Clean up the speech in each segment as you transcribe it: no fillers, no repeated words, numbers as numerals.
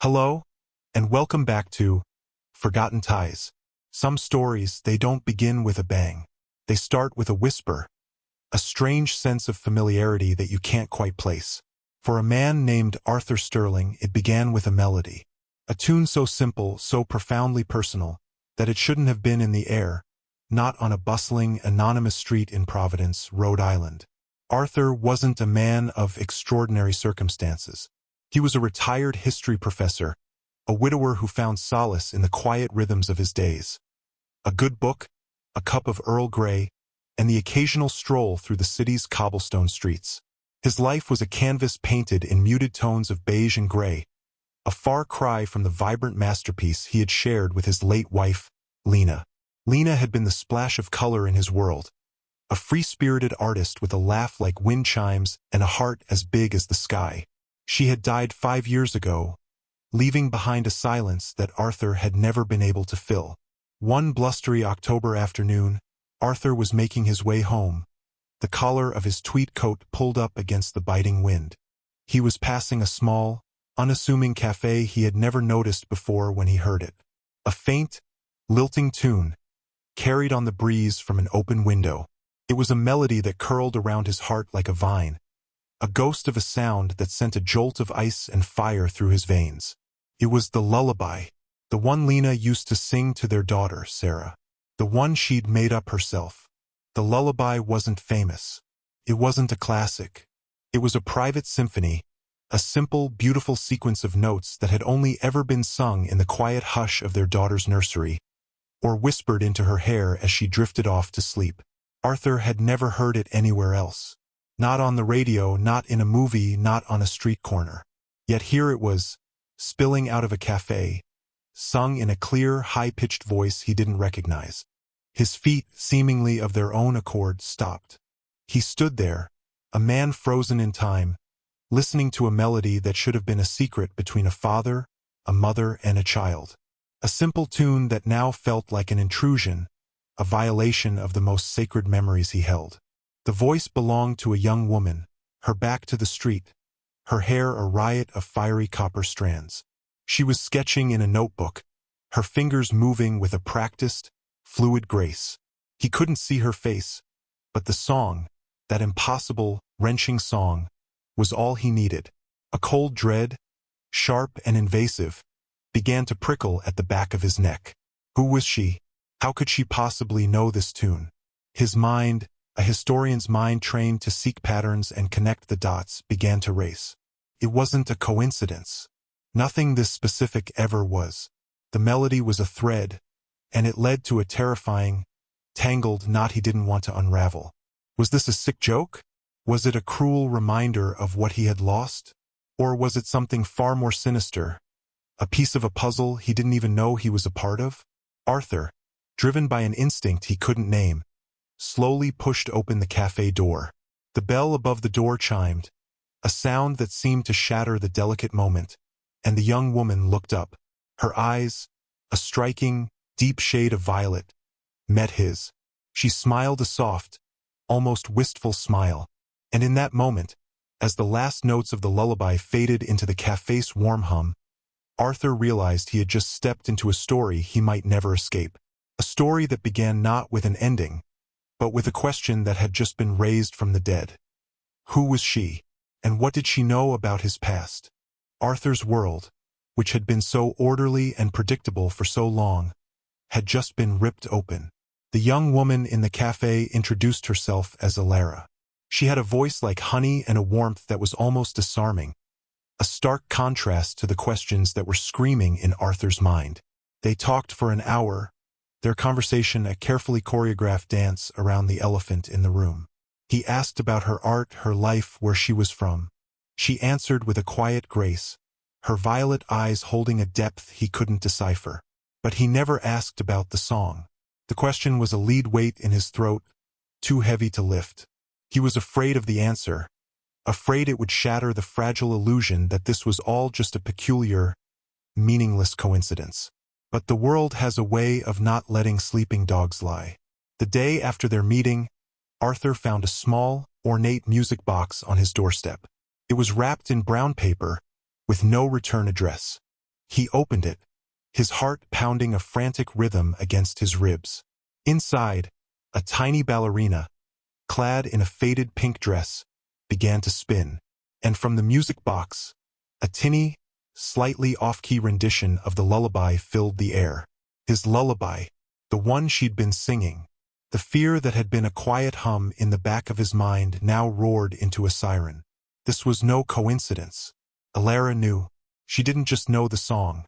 Hello, and welcome back to Forgotten Ties. Some stories, they don't begin with a bang. They start with a whisper, a strange sense of familiarity that you can't quite place. For a man named Arthur Sterling, it began with a melody. A tune so simple, so profoundly personal, that it shouldn't have been in the air, not on a bustling, anonymous street in Providence, Rhode Island. Arthur wasn't a man of extraordinary circumstances. He was a retired history professor, a widower who found solace in the quiet rhythms of his days. A good book, a cup of Earl Grey, and the occasional stroll through the city's cobblestone streets. His life was a canvas painted in muted tones of beige and gray, a far cry from the vibrant masterpiece he had shared with his late wife, Lena. Lena had been the splash of color in his world, a free-spirited artist with a laugh like wind chimes and a heart as big as the sky. She had died 5 years ago, leaving behind a silence that Arthur had never been able to fill. One blustery October afternoon, Arthur was making his way home, the collar of his tweed coat pulled up against the biting wind. He was passing a small, unassuming cafe he had never noticed before when he heard it. A faint, lilting tune, carried on the breeze from an open window. It was a melody that curled around his heart like a vine, a ghost of a sound that sent a jolt of ice and fire through his veins. It was the lullaby, the one Lena used to sing to their daughter, Sarah, the one she'd made up herself. The lullaby wasn't famous. It wasn't a classic. It was a private symphony, a simple, beautiful sequence of notes that had only ever been sung in the quiet hush of their daughter's nursery, or whispered into her hair as she drifted off to sleep. Arthur had never heard it anywhere else. Not on the radio, not in a movie, not on a street corner. Yet here it was, spilling out of a cafe, sung in a clear, high-pitched voice he didn't recognize. His feet, seemingly of their own accord, stopped. He stood there, a man frozen in time, listening to a melody that should have been a secret between a father, a mother, and a child. A simple tune that now felt like an intrusion, a violation of the most sacred memories he held. The voice belonged to a young woman, her back to the street, her hair a riot of fiery copper strands. She was sketching in a notebook, her fingers moving with a practiced, fluid grace. He couldn't see her face, but the song, that impossible, wrenching song, was all he needed. A cold dread, sharp and invasive, began to prickle at the back of his neck. Who was she? How could she possibly know this tune? His mind, a historian's mind trained to seek patterns and connect the dots, began to race. It wasn't a coincidence. Nothing this specific ever was. The melody was a thread, and it led to a terrifying, tangled knot he didn't want to unravel. Was this a sick joke? Was it a cruel reminder of what he had lost? Or was it something far more sinister, a piece of a puzzle he didn't even know he was a part of? Arthur, driven by an instinct he couldn't name, slowly pushed open the cafe door. The bell above the door chimed, a sound that seemed to shatter the delicate moment, and the young woman looked up. Her eyes, a striking, deep shade of violet, met his. She smiled a soft, almost wistful smile, and in that moment, as the last notes of the lullaby faded into the cafe's warm hum, Arthur realized he had just stepped into a story he might never escape. A story that began not with an ending, but with a question that had just been raised from the dead. Who was she, and what did she know about his past? Arthur's world, which had been so orderly and predictable for so long, had just been ripped open. The young woman in the cafe introduced herself as Elara. She had a voice like honey and a warmth that was almost disarming, a stark contrast to the questions that were screaming in Arthur's mind. They talked for an hour, their conversation a carefully choreographed dance around the elephant in the room. He asked about her art, her life, where she was from. She answered with a quiet grace, her violet eyes holding a depth he couldn't decipher. But he never asked about the song. The question was a lead weight in his throat, too heavy to lift. He was afraid of the answer, afraid it would shatter the fragile illusion that this was all just a peculiar, meaningless coincidence. But the world has a way of not letting sleeping dogs lie. The day after their meeting, Arthur found a small, ornate music box on his doorstep. It was wrapped in brown paper, with no return address. He opened it, his heart pounding a frantic rhythm against his ribs. Inside, a tiny ballerina, clad in a faded pink dress, began to spin, and from the music box, a tinny, slightly off-key rendition of the lullaby filled the air. His lullaby, the one she'd been singing. The fear that had been a quiet hum in the back of his mind now roared into a siren. This was no coincidence. Elara knew. She didn't just know the song.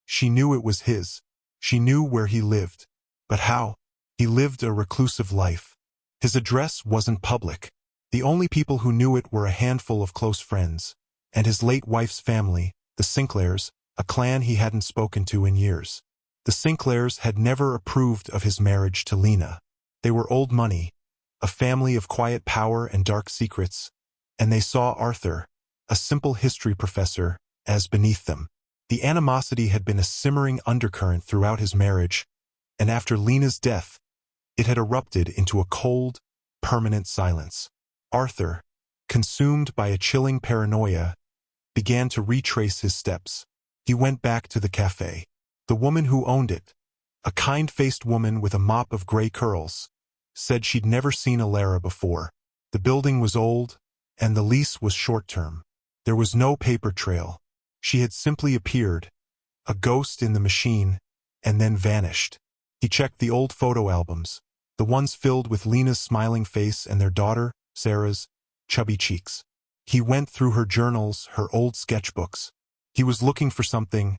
She knew it was his. She knew where he lived. But how? He lived a reclusive life. His address wasn't public. The only people who knew it were a handful of close friends, and his late wife's family, the Sinclairs, a clan he hadn't spoken to in years. The Sinclairs had never approved of his marriage to Lena. They were old money, a family of quiet power and dark secrets, and they saw Arthur, a simple history professor, as beneath them. The animosity had been a simmering undercurrent throughout his marriage, and after Lena's death, it had erupted into a cold, permanent silence. Arthur, consumed by a chilling paranoia, began to retrace his steps. He went back to the cafe. The woman who owned it, a kind-faced woman with a mop of gray curls, said she'd never seen Elara before. The building was old, and the lease was short-term. There was no paper trail. She had simply appeared, a ghost in the machine, and then vanished. He checked the old photo albums, the ones filled with Lena's smiling face and their daughter, Sarah's, chubby cheeks. He went through her journals, her old sketchbooks. He was looking for something,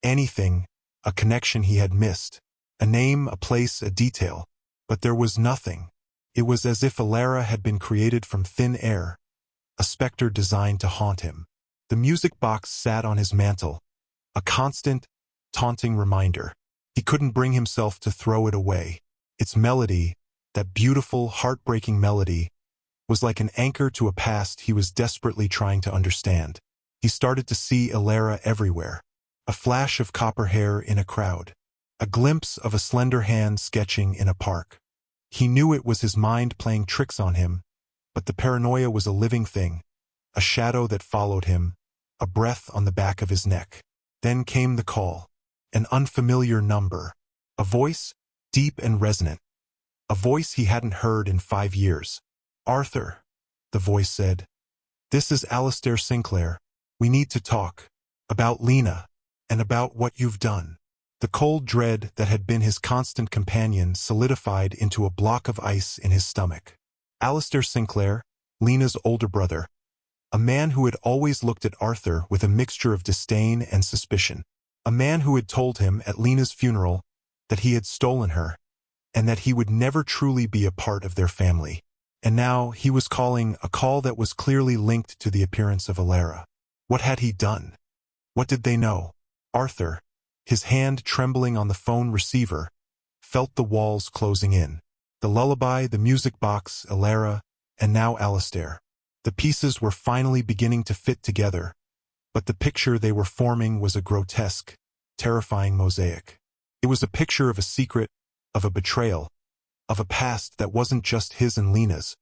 anything, a connection he had missed. A name, a place, a detail. But there was nothing. It was as if Elara had been created from thin air, a specter designed to haunt him. The music box sat on his mantel, a constant, taunting reminder. He couldn't bring himself to throw it away. Its melody, that beautiful, heartbreaking melody, was like an anchor to a past he was desperately trying to understand. He started to see Elara everywhere. A flash of copper hair in a crowd. A glimpse of a slender hand sketching in a park. He knew it was his mind playing tricks on him, but the paranoia was a living thing, a shadow that followed him, a breath on the back of his neck. Then came the call. An unfamiliar number. A voice, deep and resonant. A voice he hadn't heard in 5 years. "Arthur," the voice said. "This is Alistair Sinclair. We need to talk. About Lena, and about what you've done." The cold dread that had been his constant companion solidified into a block of ice in his stomach. Alistair Sinclair, Lena's older brother, a man who had always looked at Arthur with a mixture of disdain and suspicion. A man who had told him at Lena's funeral that he had stolen her, and that he would never truly be a part of their family. And now he was calling a call that was clearly linked to the appearance of Elara. What had he done? What did they know? Arthur, his hand trembling on the phone receiver, felt the walls closing in. The lullaby, the music box, Elara, and now Alistair. The pieces were finally beginning to fit together, but the picture they were forming was a grotesque, terrifying mosaic. It was a picture of a secret, of a betrayal, of a past that wasn't just his and Lena's,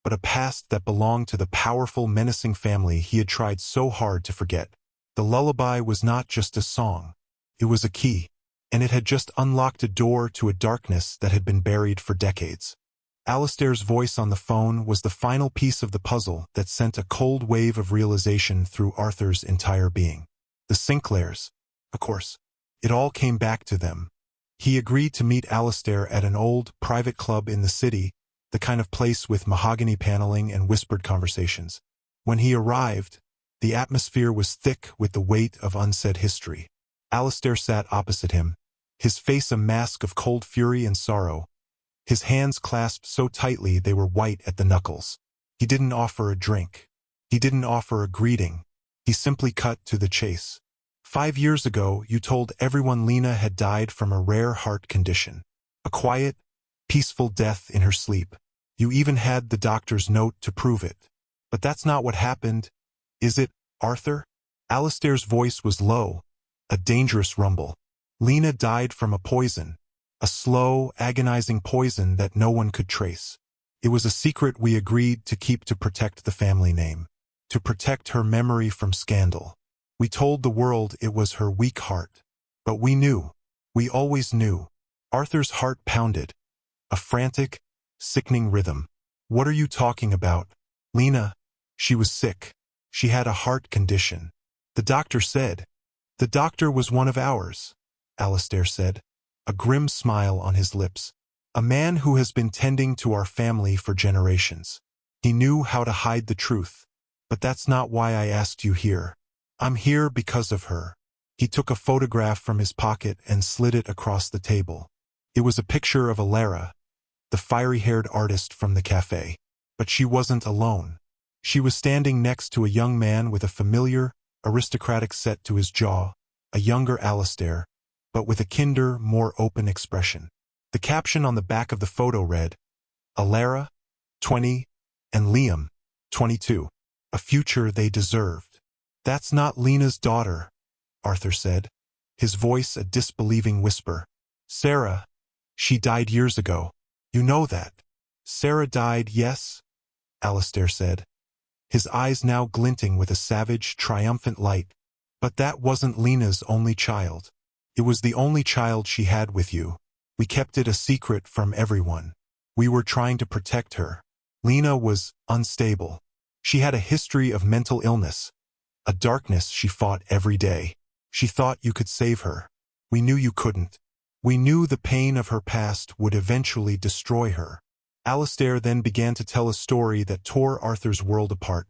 but a past that belonged to the powerful, menacing family he had tried so hard to forget. The lullaby was not just a song. It was a key, and it had just unlocked a door to a darkness that had been buried for decades. Alistair's voice on the phone was the final piece of the puzzle that sent a cold wave of realization through Arthur's entire being. The Sinclairs, of course. It all came back to them. He agreed to meet Alistair at an old, private club in the city, the kind of place with mahogany paneling and whispered conversations. When he arrived, the atmosphere was thick with the weight of unsaid history. Alistair sat opposite him, his face a mask of cold fury and sorrow, his hands clasped so tightly they were white at the knuckles. He didn't offer a drink. He didn't offer a greeting. He simply cut to the chase. 5 years ago, you told everyone Lena had died from a rare heart condition. A quiet, peaceful death in her sleep. You even had the doctor's note to prove it. But that's not what happened, is it, Arthur? Alistair's voice was low, a dangerous rumble. Lena died from a poison, a slow, agonizing poison that no one could trace. It was a secret we agreed to keep to protect the family name, to protect her memory from scandal. We told the world it was her weak heart. But we knew. We always knew. Arthur's heart pounded. A frantic, sickening rhythm. What are you talking about? Lena, she was sick. She had a heart condition. The doctor said. The doctor was one of ours, Alistair said, a grim smile on his lips. A man who has been tending to our family for generations. He knew how to hide the truth. But that's not why I asked you here. I'm here because of her. He took a photograph from his pocket and slid it across the table. It was a picture of Elara, the fiery-haired artist from the cafe. But she wasn't alone. She was standing next to a young man with a familiar, aristocratic set to his jaw, a younger Alistair, but with a kinder, more open expression. The caption on the back of the photo read, Elara, 20, and Liam, 22. A future they deserved. That's not Lena's daughter, Arthur said, his voice a disbelieving whisper. Sarah, she died years ago. You know that. Sarah died, yes, Alistair said, his eyes now glinting with a savage, triumphant light. But that wasn't Lena's only child. It was the only child she had with you. We kept it a secret from everyone. We were trying to protect her. Lena was unstable. She had a history of mental illness, a darkness she fought every day. She thought you could save her. We knew you couldn't. We knew the pain of her past would eventually destroy her. Alistair then began to tell a story that tore Arthur's world apart,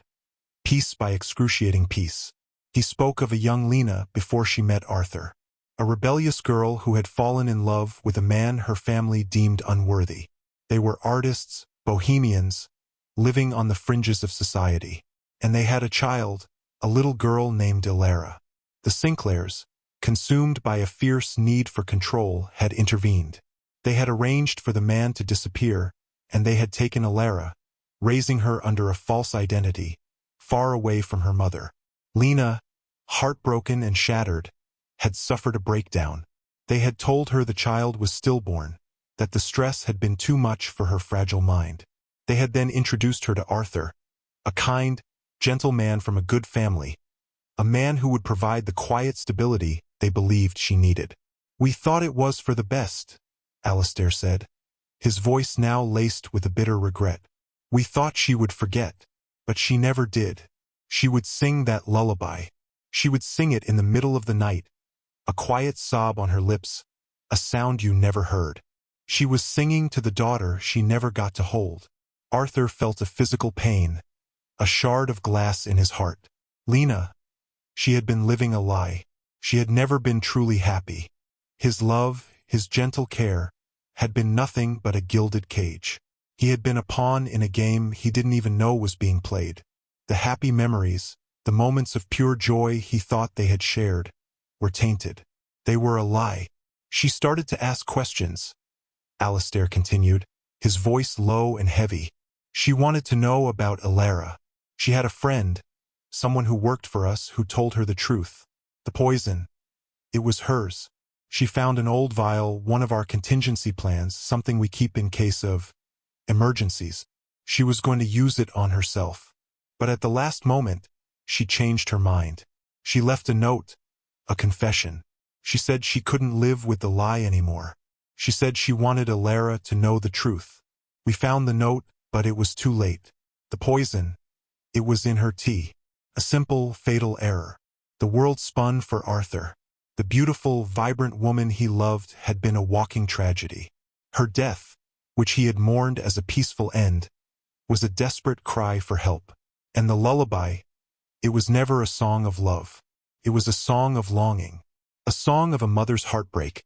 piece by excruciating piece. He spoke of a young Lena before she met Arthur, a rebellious girl who had fallen in love with a man her family deemed unworthy. They were artists, bohemians, living on the fringes of society. And they had a child, a little girl named Elara. The Sinclairs, consumed by a fierce need for control, had intervened. They had arranged for the man to disappear, and they had taken Elara, raising her under a false identity, far away from her mother. Lena, heartbroken and shattered, had suffered a breakdown. They had told her the child was stillborn, that the stress had been too much for her fragile mind. They had then introduced her to Arthur, a kind, gentle man from a good family, a man who would provide the quiet stability they believed she needed. We thought it was for the best, Alistair said, his voice now laced with a bitter regret. We thought she would forget, but she never did. She would sing that lullaby. She would sing it in the middle of the night, a quiet sob on her lips, a sound you never heard. She was singing to the daughter she never got to hold. Arthur felt a physical pain, a shard of glass in his heart. Lena, she had been living a lie. She had never been truly happy. His love, his gentle care, had been nothing but a gilded cage. He had been a pawn in a game he didn't even know was being played. The happy memories, the moments of pure joy he thought they had shared, were tainted. They were a lie. She started to ask questions, Alistair continued, his voice low and heavy. She wanted to know about Elara. She had a friend, someone who worked for us, who told her the truth. The poison. It was hers. She found an old vial, one of our contingency plans, something we keep in case of emergencies. She was going to use it on herself. But at the last moment, she changed her mind. She left a note, a confession. She said she couldn't live with the lie anymore. She said she wanted Elara to know the truth. We found the note, but it was too late. The poison, it was in her tea. A simple, fatal error. The world spun for Arthur. The beautiful, vibrant woman he loved had been a walking tragedy. Her death, which he had mourned as a peaceful end, was a desperate cry for help. And the lullaby, it was never a song of love. It was a song of longing. A song of a mother's heartbreak.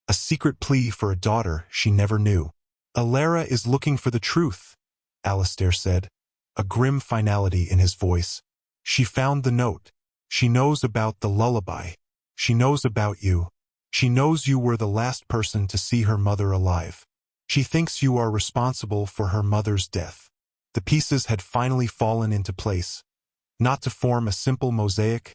A secret plea for a daughter she never knew. Elara is looking for the truth, Alistair said, a grim finality in his voice. She found the note. She knows about the lullaby. She knows about you. She knows you were the last person to see her mother alive. She thinks you are responsible for her mother's death. The pieces had finally fallen into place, not to form a simple mosaic,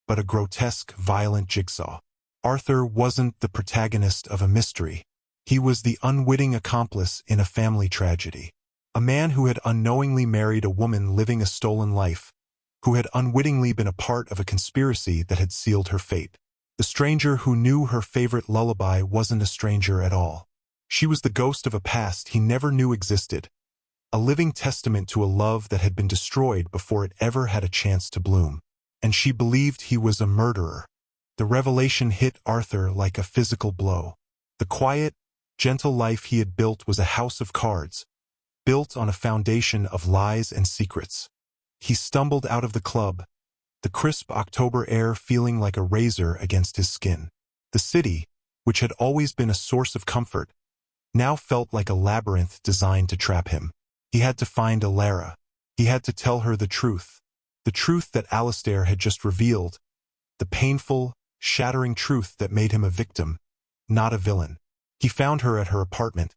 but a grotesque, violent jigsaw. Arthur wasn't the protagonist of a mystery. He was the unwitting accomplice in a family tragedy. A man who had unknowingly married a woman living a stolen life, who had unwittingly been a part of a conspiracy that had sealed her fate. The stranger who knew her favorite lullaby wasn't a stranger at all. She was the ghost of a past he never knew existed, a living testament to a love that had been destroyed before it ever had a chance to bloom. And she believed he was a murderer. The revelation hit Arthur like a physical blow. The quiet, gentle life he had built was a house of cards, built on a foundation of lies and secrets. He stumbled out of the club, the crisp October air feeling like a razor against his skin. The city, which had always been a source of comfort, now felt like a labyrinth designed to trap him. He had to find Elara. He had to tell her the truth that Alistair had just revealed, the painful, shattering truth that made him a victim, not a villain. He found her at her apartment,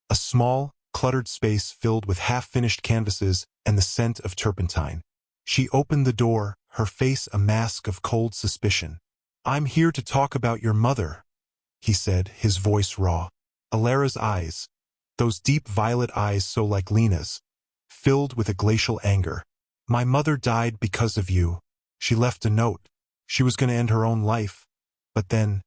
a small, cluttered space filled with half-finished canvases and the scent of turpentine. She opened the door, her face a mask of cold suspicion. "I'm here to talk about your mother," he said, his voice raw. Elara's eyes, those deep violet eyes so like Lena's, filled with a glacial anger. "My mother died because of you. She left a note. She was going to end her own life, but then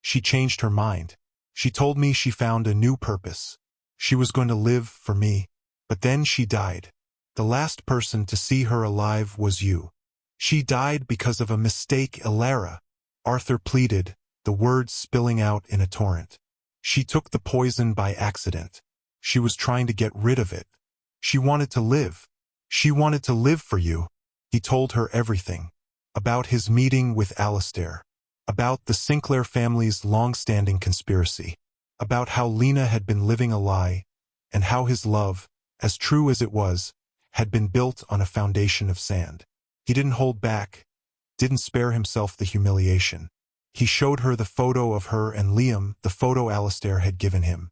she changed her mind. She told me she found a new purpose. She was going to live for me, but then she died. The last person to see her alive was you. She died because of a mistake, Elara," Arthur pleaded, the words spilling out in a torrent. "She took the poison by accident. She was trying to get rid of it. She wanted to live. She wanted to live for you." He told her everything. About his meeting with Alistair. About the Sinclair family's long-standing conspiracy. About how Lena had been living a lie, and how his love, as true as it was, had been built on a foundation of sand. He didn't hold back, didn't spare himself the humiliation. He showed her the photo of her and Liam, the photo Alistair had given him.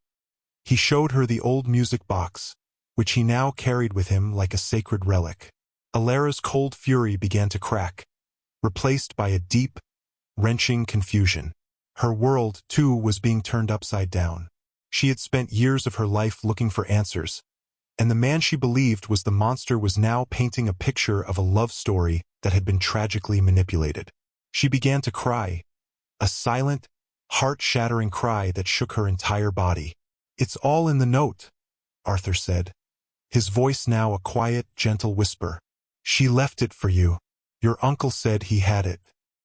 He showed her the old music box, which he now carried with him like a sacred relic. Elara's cold fury began to crack, replaced by a deep, wrenching confusion. Her world, too, was being turned upside down. She had spent years of her life looking for answers, and the man she believed was the monster was now painting a picture of a love story that had been tragically manipulated. She began to cry, a silent, heart-shattering cry that shook her entire body. "It's all in the note," Arthur said, his voice now a quiet, gentle whisper. "She left it for you. Your uncle said he had it.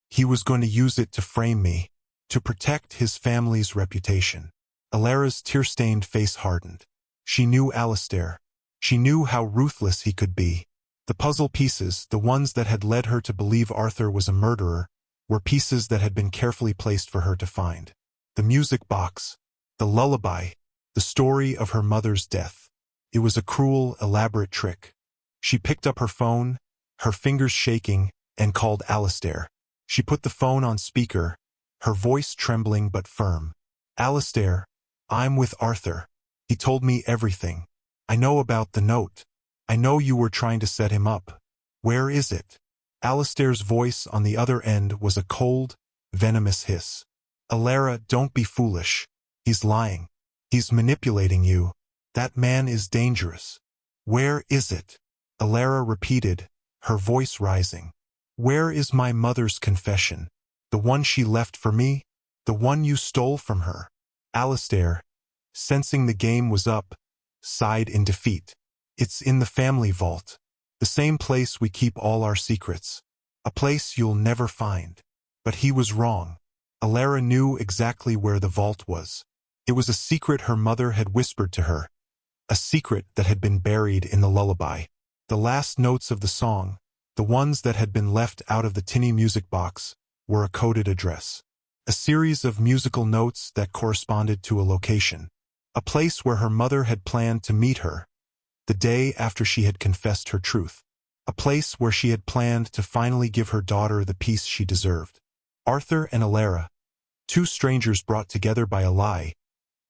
He was going to use it to frame me, to protect his family's reputation." Elara's tear-stained face hardened. She knew Alistair. She knew how ruthless he could be. The puzzle pieces, the ones that had led her to believe Arthur was a murderer, were pieces that had been carefully placed for her to find. The music box, the lullaby, the story of her mother's death. It was a cruel, elaborate trick. She picked up her phone, her fingers shaking, and called Alistair. She put the phone on speaker, her voice trembling but firm. "Alistair, I'm with Arthur. He told me everything. I know about the note. I know you were trying to set him up. Where is it?" Alistair's voice on the other end was a cold, venomous hiss. "Elara, don't be foolish. He's lying. He's manipulating you. That man is dangerous. Where is it?" Elara repeated, her voice rising. "Where is my mother's confession? The one she left for me? The one you stole from her?" Alistair, sensing the game was up, sighed in defeat. "It's in the family vault. The same place we keep all our secrets. A place you'll never find." But he was wrong. Elara knew exactly where the vault was. It was a secret her mother had whispered to her. A secret that had been buried in the lullaby. The last notes of the song, the ones that had been left out of the tinny music box, were a coded address. A series of musical notes that corresponded to a location. A place where her mother had planned to meet her, the day after she had confessed her truth. A place where she had planned to finally give her daughter the peace she deserved. Arthur and Elara, two strangers brought together by a lie,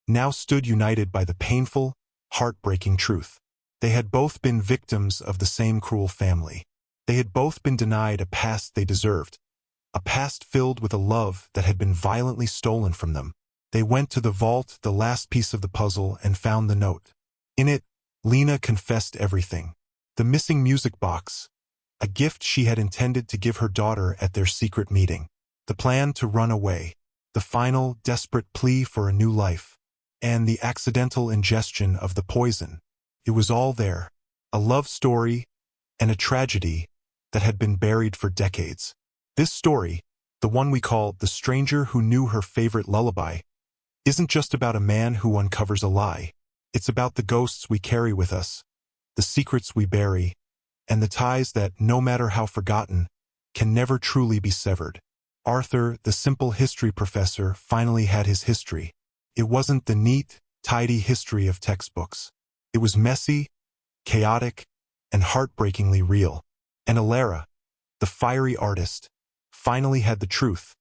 now stood united by the painful, heartbreaking truth. They had both been victims of the same cruel family. They had both been denied a past they deserved, a past filled with a love that had been violently stolen from them. They went to the vault, the last piece of the puzzle, and found the note. In it, Lena confessed everything. The missing music box, a gift she had intended to give her daughter at their secret meeting, the plan to run away, the final, desperate plea for a new life, and the accidental ingestion of the poison. It was all there, a love story and a tragedy that had been buried for decades. This story, the one we call The Stranger Who Knew Her Favorite Lullaby, isn't just about a man who uncovers a lie. It's about the ghosts we carry with us, the secrets we bury, and the ties that, no matter how forgotten, can never truly be severed. Arthur, the simple history professor, finally had his history. It wasn't the neat, tidy history of textbooks. It was messy, chaotic, and heartbreakingly real. And Elara, the fiery artist, finally had the truth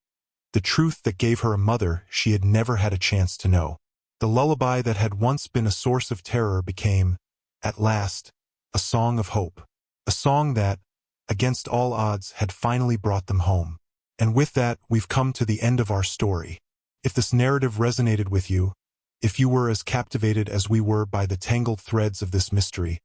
that gave her a mother she had never had a chance to know. The lullaby that had once been a source of terror became, at last, a song of hope. A song that, against all odds, had finally brought them home. And with that, we've come to the end of our story. If this narrative resonated with you, if you were as captivated as we were by the tangled threads of this mystery,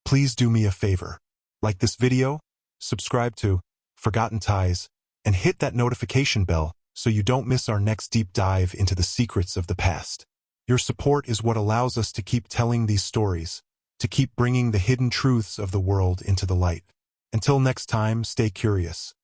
please do me a favor. Like this video, subscribe to Forgotten Ties, and hit that notification bell so you don't miss our next deep dive into the secrets of the past. Your support is what allows us to keep telling these stories, to keep bringing the hidden truths of the world into the light. Until next time, stay curious.